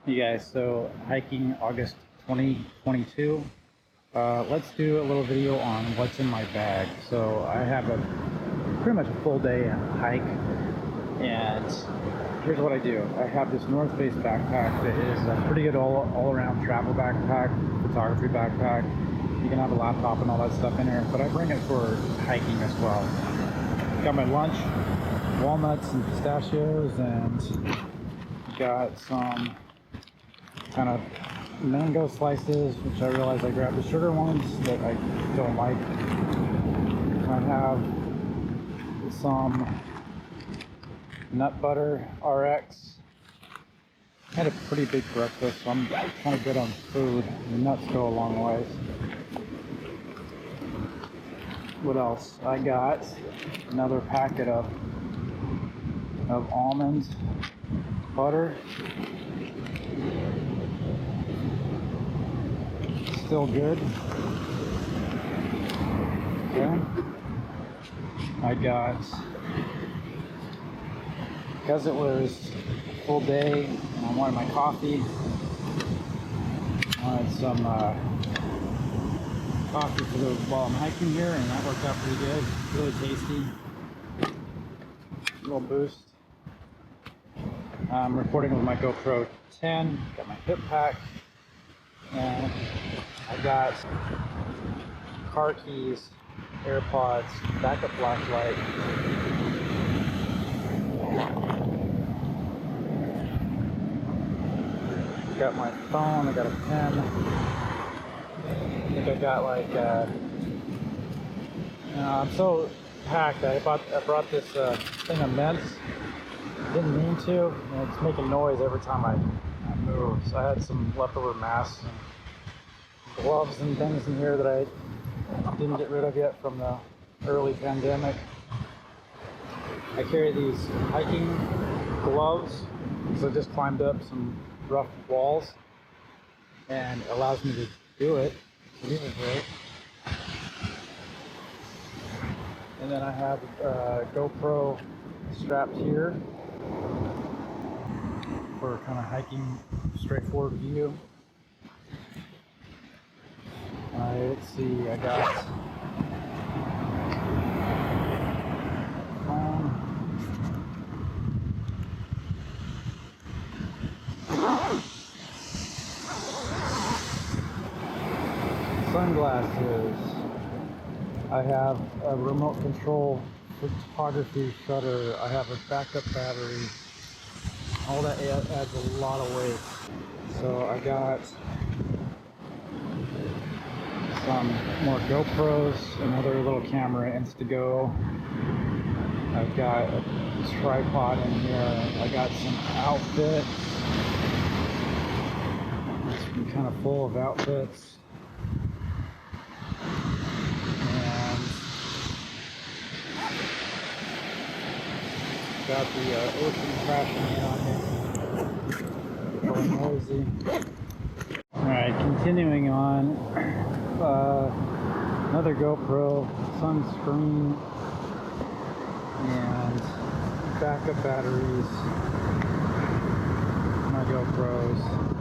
Hey guys, so hiking August 2022. Let's do a little video on what's in my bag. So I have pretty much a full day hike, and here's what I do. I have this North Face backpack that is a pretty good all-around travel backpack, photography backpack. You can have a laptop and all that stuff in here, but I bring it for hiking as well. Got my lunch, walnuts and pistachios, and got some kind of mango slices, which I realized I grabbed the sugar ones that I don't like. I have some nut butter RX. I had a pretty big breakfast, so I'm kind of good on food. The nuts go a long ways. What else? I got another packet of almond butter. Still good. Okay. I got, because it was a full day and I wanted my coffee, I wanted some coffee while I'm hiking here, and that worked out pretty good. Really tasty. A little boost. I'm recording with my Gopro 10. Got my hip pack. And I got car keys, AirPods, backup flashlight. Got my phone, I got a pen. I think I got like, I'm so packed. I brought this thing of mints. Didn't mean to, and it's making noise every time I move. So I had some leftover masks and gloves and things in here that I didn't get rid of yet from the early pandemic. I carry these hiking gloves because I just climbed up some rough walls, and it allows me to do it. So these are great. And then I have a GoPro strapped here for kind of hiking, straightforward view. Let's see, I got sunglasses. I have a remote control photography shutter. I have a backup battery. All that adds a lot of weight. So I got some more GoPros, another little camera, Instago. I've got a tripod in here. I got some outfits. It's kind of full of outfits. And got the ocean crashing in on me. Really noisy. Alright, continuing on. Another GoPro, sunscreen, and backup batteries. My GoPros.